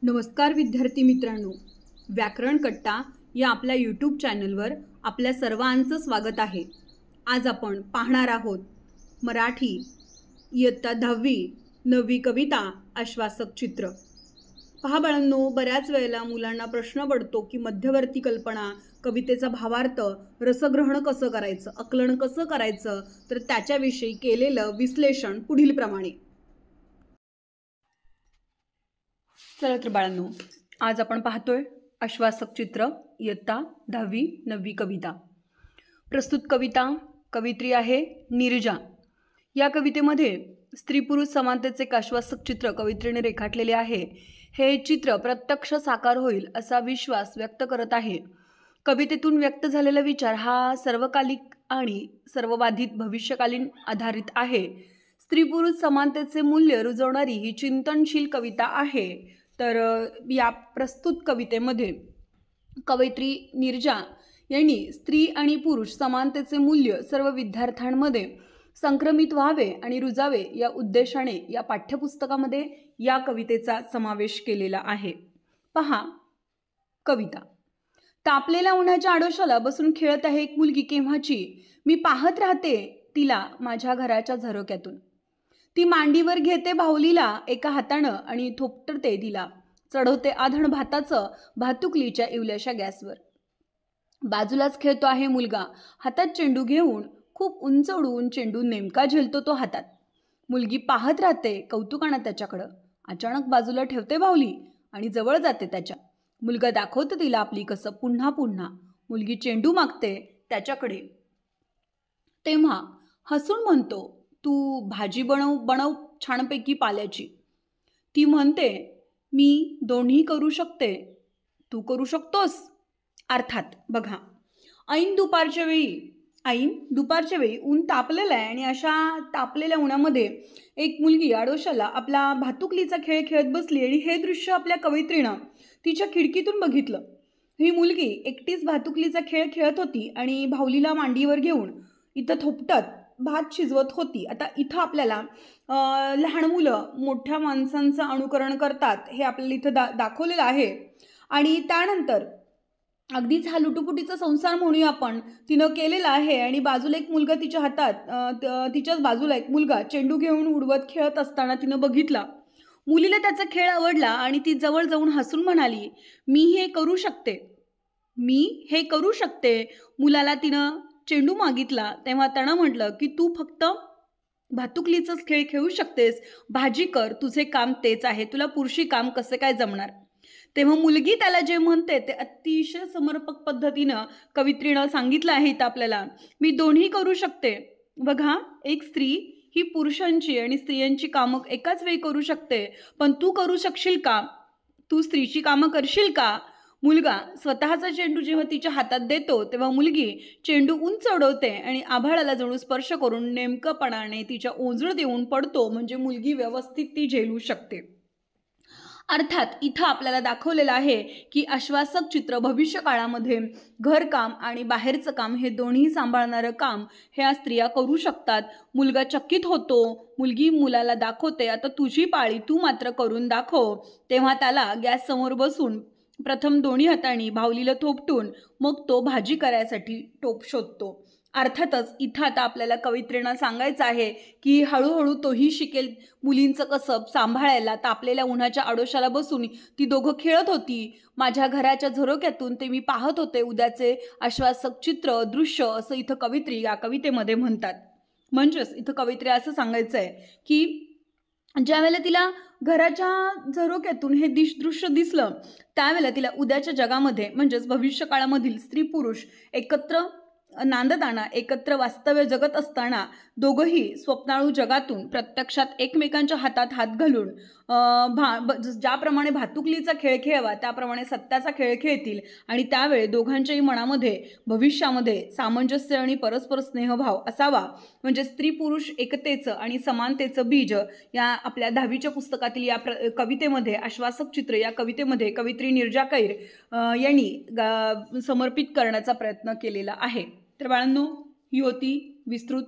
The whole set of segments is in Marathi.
नमस्कार विद्यार्थी मित्रांनो, व्याकरण कट्टा या आपल्या यूट्यूब चॅनलवर आपल्या सर्वांचं स्वागत आहे। आज आपण पाहणार आहोत मराठी इयत्ता 10वी 9वी कविता आश्वासक चित्र। पहा बाळांनो, बऱ्याच वेळेला मुलांना प्रश्न पडतो की मध्यवर्ती कल्पना, कवितेचा भावार्थ, रसग्रहण कसं करायचं, आकलन कसं करायचं, तर त्याच्याविषयी केलेलं विश्लेषण पुढील प्रमाणे। चला तर बाळांनो, आज आपण पाहतोय आश्वासक चित्र इयत्ता 10वी 9वी कविता। प्रस्तुत कविता कवित्री आहे नीरजा। या कवितेमध्ये स्त्री पुरुष समानतेचे एक आश्वासक चित्र कवित्रीने रेखाटलेले आहे। हे चित्र प्रत्यक्ष साकार होईल असा विश्वास व्यक्त करत आहे। कवितेतून व्यक्त झालेला विचार हा सर्वकालिक आणि सर्वबाधित भविष्यकालीन आधारित आहे। स्त्री पुरुष समानतेचे मूल्य रुजवणारी ही चिंतनशील कविता आहे। तर या प्रस्तुत कवितेमध्ये कवयित्री नीरजा यांनी स्त्री आणि पुरुष समानतेचे मूल्य सर्व विद्यार्थ्यांमध्ये संक्रमित व्हावे आणि रुजावे या उद्देशाने या पाठ्यपुस्तकामध्ये या कवितेचा समावेश केलेला आहे। पहा कविता। तापलेल्या उन्हाच्या आडोशाला बसून खेळत आहे एक मुलगी केव्हाची, मी पाहत राहते तिला माझ्या घराच्या झरोक्यातून। ती मांडीवर घेते बाहुलीला एका हातानं आणि थोपटते तिला, चढवते आधण भाताचं भातुकलीच्या इवल्याशा गॅसवर। बाजूलाच खेळतो आहे मुलगा हातात चेंडू घेऊन, खूप उंच उडवून चेंडू नेमका झेलतो तो हातात। मुलगी पाहत राहते कौतुकानं त्याच्याकडं, अचानक बाजूला ठेवते बाहुली आणि जवळ जाते त्याच्या। मुलगा दाखवतो तिला आपली कसं पुन्हा पुन्हा। मुलगी चेंडू मागते त्याच्याकडे, तेव्हा हसून म्हणतो, तू भाजी बनव छानपैकी पाल्याची। ती म्हणते, मी दोन्ही करू शकते, तू करू शकतोस। अर्थात बघा, ऐन दुपारच्या वेळी ऊन तापलेलं आहे आणि अशा तापलेल्या उन्हामध्ये एक मुलगी आडोशाला आपला भातुकलीचा खेळ खेळत बसली आणि हे दृश्य आपल्या कवयित्रीनं तिच्या खिडकीतून बघितलं। ही मुलगी एकटीच भातुकलीचा खेळ खेळत होती आणि बाहुलीला मांडीवर घेऊन इथं थोपटत भात शिजवत होती। आता इथं आपल्याला लहान मुलं मोठ्या माणसांचं अनुकरण करतात हे आपल्याला इथं दाखवलेलं आहे। आणि त्यानंतर अगदीच हा लुटुपुटीचा संसार म्हणूया आपण, तिनं केलेला आहे आणि बाजूला एक मुलगा तिच्या हातात, तिच्याच बाजूला एक मुलगा चेंडू घेऊन उडवत खेळत असताना तिनं बघितला। मुलीला त्याचा खेळ आवडला आणि ती जवळ जाऊन हसून म्हणाली, मी हे करू शकते। मुलाला तिनं चेंडू मागितला तेव्हा त्यानं म्हटलं की तू फक्त भातुकलीचाच खेळ खेळू शकतेस, भाजी कर, तुझे काम तेच आहे, तुला पुरुषी काम कसे काय जमणार। तेव्हा मुलगी त्याला जे म्हणते ते अतिशय समर्पक पद्धतीनं कवित्रीनं सांगितलं आहे इथं आपल्याला, मी दोन्ही करू शकते। बघा, एक स्त्री ही पुरुषांची आणि स्त्रियांची कामं एकाच वेळी करू शकते, पण तू करू शकशील का, तू स्त्रीची कामं करशील का। मुलगा स्वतःचा चेंडू जेव्हा तिच्या हातात देतो तेव्हा मुलगी चेंडू उंच उडवते आणि आभाळाला जणू स्पर्श करून नेमकपणाने तिच्या ओंजळीत येऊन पडतो, म्हणजे मुलगी व्यवस्थित ती झेलू शकते। अर्थात इथं आपल्याला दाखवलेलं आहे की आश्वासक चित्र भविष्य काळामध्ये घरकाम आणि बाहेरचं काम हे दोन्ही सांभाळणारं काम ह्या स्त्रिया करू शकतात। मुलगा चकित होतो, मुलगी मुलाला दाखवते, आता तुझी पाळी, तू मात्र करून दाखव। तेव्हा त्याला गॅस समोर बसून प्रथम दोन्ही हातांनी बाहुलीला थोपटून मग तो भाजी करायसाठी टोप शोधतो। अर्थातच इथं आता आपल्याला कवयित्रीनं सांगायचं आहे की हळूहळू तोही शिकेल मुलींचं कसब सांभाळायला। तापलेल्या उन्हाच्या आडोशाला बसून ती दोघं खेळत होती, माझ्या घराच्या झरोक्यातून ते मी पाहत होते उद्याचे आश्वासक चित्र दृश्य, असं इथं कवयित्री या कवितेमध्ये म्हणतात। म्हणजेच इथं कवयित्री असं सांगायचं आहे की ज्यावेळेला तिला घराच्या झरोक्यातून हे दृश्य दिसलं त्यावेळेला तिला उद्याच्या जगामध्ये म्हणजेच भविष्य काळामधील स्त्री पुरुष एकत्र नांदताना, एकत्र वास्तव्य जगत असताना दोघंही स्वप्नाळू जगातून प्रत्यक्षात एकमेकांच्या हातात हात घालून ज्याप्रमाणे भातुकलीचा खेळ खेळावा त्याप्रमाणे सत्याचा खेळ खेळतील आणि त्यावेळी दोघांच्याही मनामध्ये भविष्यामध्ये सामंजस्य आणि परस्पर स्नेहभाव असावा। म्हणजे स्त्री पुरुष एकतेचं आणि समानतेचं बीज या आपल्या 10वीच्या पुस्तकातील या कवितेमध्ये आश्वासक चित्र या कवितेमध्ये कवयित्री नीरजा कैर यांनी समर्पित करण्याचा प्रयत्न केलेला आहे। तर बाळांनो, ही होती विस्तृत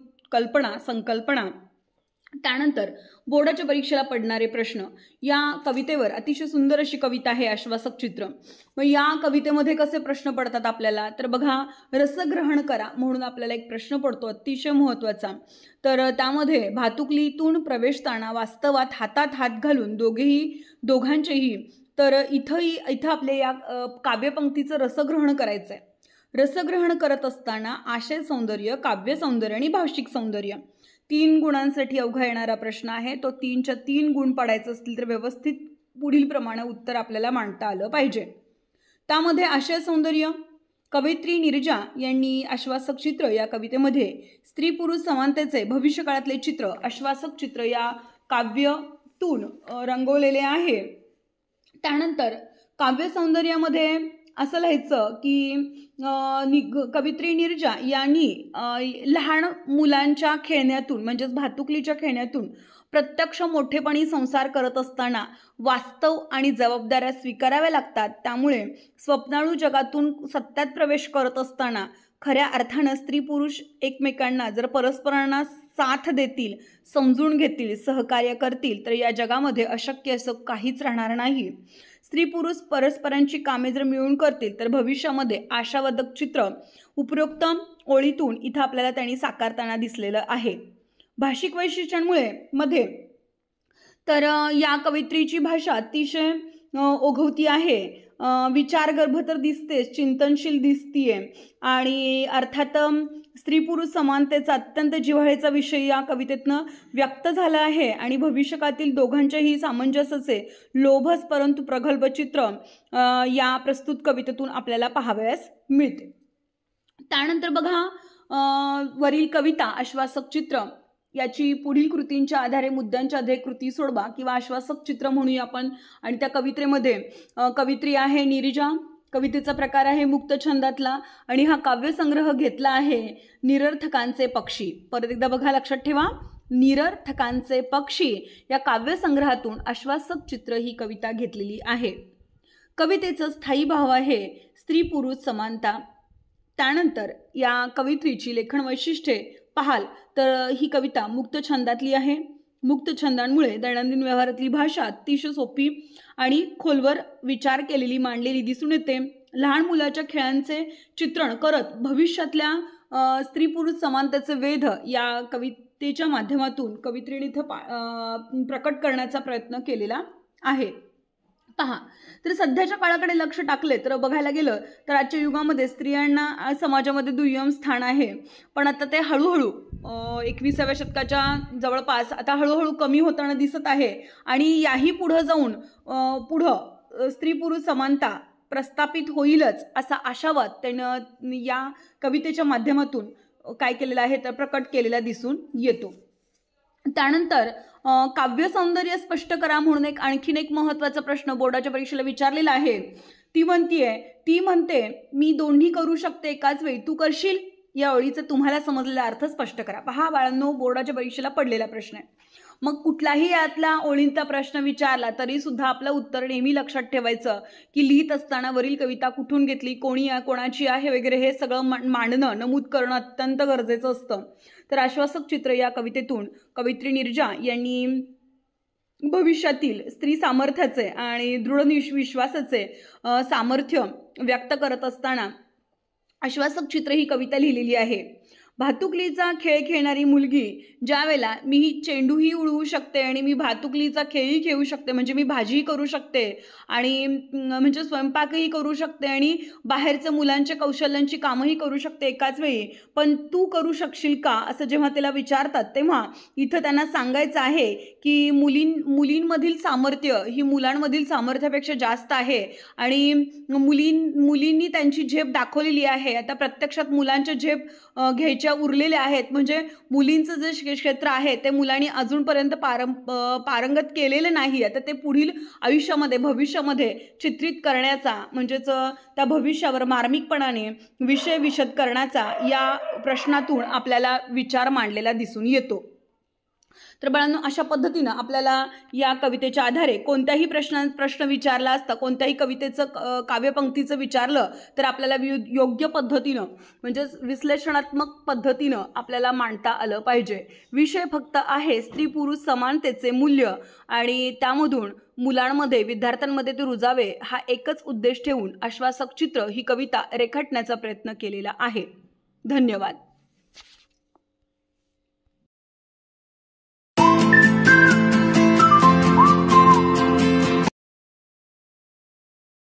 संकल्पना त्यानंतर बोर्डाच्या परीक्षेला पडणारे प्रश्न, या कवितेवर अतिशय सुंदर अशी कविता आहे आश्वासक चित्र. मग या कवितेमध्ये कसे प्रश्न पडतात आपल्याला, तर बघा, रसग्रहण करा म्हणून आपल्याला एक प्रश्न पडतो अतिशय महत्त्वाचा. तर त्यामध्ये भातुकलीतून प्रवेशताना वास्तवात हातात हात घालून दोघांचेही, तर इथं आपल्या या काव्यपंक्तीचं रसग्रहण करायचं आहे. रसग्रहण करत असताना आशय सौंदर्य, काव्य सौंदर्य आणि भाषिक सौंदर्य 3 गुणांसाठी अवघा येणारा प्रश्न आहे. तो 3च्या 3 गुण पडायचे असतील तर व्यवस्थित पुढील प्रमाणे उत्तर आपल्याला मांडता आलं पाहिजे. त्यामध्ये आशय सौंदर्य, कवयित्री नीरजा यांनी आश्वासक चित्र या कवितेमध्ये स्त्री पुरुष समानतेचे भविष्यकाळातले चित्र आश्वासक चित्र या काव्यातून रंगवलेले आहे. त्यानंतर काव्य सौंदर्यामध्ये असं लिहायचं की कवयित्री नीरजा यांनी लहान मुलांच्या खेळण्यातून म्हणजेच भातुकलीच्या खेळण्यातून प्रत्यक्ष मोठेपणी संसार करत असताना वास्तव आणि जबाबदाऱ्या स्वीकाराव्या लागतात. त्यामुळे स्वप्नाळू जगातून सत्यात प्रवेश करत असताना खऱ्या अर्थानं स्त्री पुरुष एकमेकांना जर परस्परांना साथ देतील, समजून घेतील, सहकार्य करतील तर या जगामध्ये अशक्य असं काहीच राहणार नाही. स्त्री पुरुष परस्परांची कामे जर मिळून करतील तर भविष्यामध्ये आशावादक चित्र उपरोक्त ओळीतून इथं आपल्याला त्यांनी साकारताना दिसलेलं आहे. भाषिक वैशिष्ट्यांमुळे तर या कवयित्रीची भाषा अतिशय ओघवती आहे, विचारगर्भ तर दिसतेच, चिंतनशील दिसतीये आणि अर्थात स्त्री पुरुष समानतेचा अत्यंत जिव्हाळ्याचा विषय या कवितेतनं व्यक्त झाला आहे आणि भविष्यकाळातील दोघांच्याही सामंजस्याचे लोभस परंतु प्रगल्भ चित्र या प्रस्तुत कवितेतून आपल्याला पाहावयास मिळते. त्यानंतर बघा, वरील कविता आश्वासक चित्र याची पुढील कृतींच्या आधारे मुद्द्यांच्या आधारे कृती सोडवा किंवा आश्वासक चित्र म्हणूया आपण. आणि त्या कवितेमध्ये कवयित्री आहे नीरजा, कवितेचा प्रकार आहे मुक्त छंदातला आणि हा काव्यसंग्रह घेतला आहे निरर्थकांचे पक्षी. परत एकदा बघा, लक्षात ठेवा, निरर्थकांचे पक्षी या काव्यसंग्रहातून आश्वासक चित्र ही कविता घेतलेली आहे. कवितेचं स्थायी भाव आहे स्त्री पुरुष समानता. त्यानंतर या कवयित्रीची लेखन वैशिष्ट्ये पाहाल तर ही कविता मुक्त छंदातली आहे. मुक्त छंदांमुळे दैनंदिन व्यवहारातली भाषा अतिशय सोपी आणि खोलवर विचार केलेली मांडलेली दिसून येते. लहान मुलाच्या खेळांचे चित्रण करत भविष्यातल्या स्त्री पुरुष समानतेचे वेध या कवितेच्या माध्यमातून कवयित्रीने इथं प्रकट करण्याचा प्रयत्न केलेला आहे. पहा, तर सध्याच्या काळाकडे लक्ष टाकले तर बघायला गेलं तर आजच्या युगामध्ये स्त्रियांना समाजामध्ये दुय्यम स्थान आहे, पण आता ते हळूहळू 21व्या शतकाच्या जवळपास आता हळूहळू कमी होताना दिसत आहे आणि याही पुढं जाऊन स्त्री पुरुष समानता प्रस्थापित होईलच असा आशावाद त्यानं या कवितेच्या माध्यमातून काय केलेला आहे तर प्रकट केलेला दिसून येतो. त्यानंतर काव्य सौंदर्य स्पष्ट करा म्हणून आणखीन एक महत्त्वाचा प्रश्न बोर्डाच्या परीक्षेला विचारलेला आहे. ती म्हणते मी दोन्ही करू शकते एकाच वेळी, तू करशील? या ओळीचा तुम्हाला समजलेला अर्थ स्पष्ट करा. पहा बाळांनो, बोर्डाच्या परीक्षेला पडलेला प्रश्न आहे. मग कुठलाही यातला ओळींचा प्रश्न विचारला तरी सुद्धा आपलं उत्तर नेहमी लक्षात ठेवायचं की लिहित असताना वरील कविता कुठून घेतली, कोणाची आहे वगैरे हे सगळं मांडणं, नमूद करणं अत्यंत गरजेचं असतं. तर आश्वासक चित्र या कवितेतून कवयित्री नीरजा यांनी भविष्यातील स्त्री सामर्थ्याचे आणि दृढ विश्वासाचे सामर्थ्य व्यक्त करत असताना आश्वासक चित्र ही कविता लिहिलेली आहे. भातुकलीचा खेळ खेळणारी मुलगी ज्या वेळेला मी ही चेंडूही उडवू शकते आणि मी भातुकलीचा खेळही खेळू शकते, म्हणजे मी भाजीही करू शकते आणि म्हणजे स्वयंपाकही करू शकते आणि बाहेरचं मुलांच्या कौशल्यांची कामंही करू शकते एकाच वेळी, पण तू करू शकशील का असं जेव्हा त्याला विचारतात तेव्हा इथं त्यांना सांगायचं आहे की मुलींमधील सामर्थ्य ही मुलांमधील सामर्थ्यापेक्षा जास्त आहे आणि मुलींनी त्यांची झेप दाखवलेली आहे. आता प्रत्यक्षात मुलांच्या झेप घ्यायच्या उरलेल्या आहेत, म्हणजे मुलींचं जे क्षेत्र आहे ते मुलांनी अजूनपर्यंत पारंगत केलेलं नाही. आता ते पुढील आयुष्यामध्ये भविष्यामध्ये चित्रित करण्याचा म्हणजेच त्या भविष्यावर मार्मिकपणाने विषय विशद करण्याचा या प्रश्नातून आपल्याला विचार मांडलेला दिसून येतो. तर बाळांनो, अशा पद्धतीनं आपल्याला या कवितेच्या आधारे कोणत्याही प्रश्न विचारला असता, कोणत्याही कवितेचं काव्यपंक्तीचं विचारलं तर आपल्याला योग्य पद्धतीनं म्हणजेच विश्लेषणात्मक पद्धतीनं आपल्याला मांडता आलं पाहिजे. विषय फक्त आहे स्त्री पुरुष समानतेचे मूल्य आणि त्यामधून मुलांमध्ये विद्यार्थ्यांमध्ये ते रुजावे हा एकच उद्देश ठेवून आश्वासक चित्र ही कविता रेखाटण्याचा प्रयत्न केलेला आहे. धन्यवाद.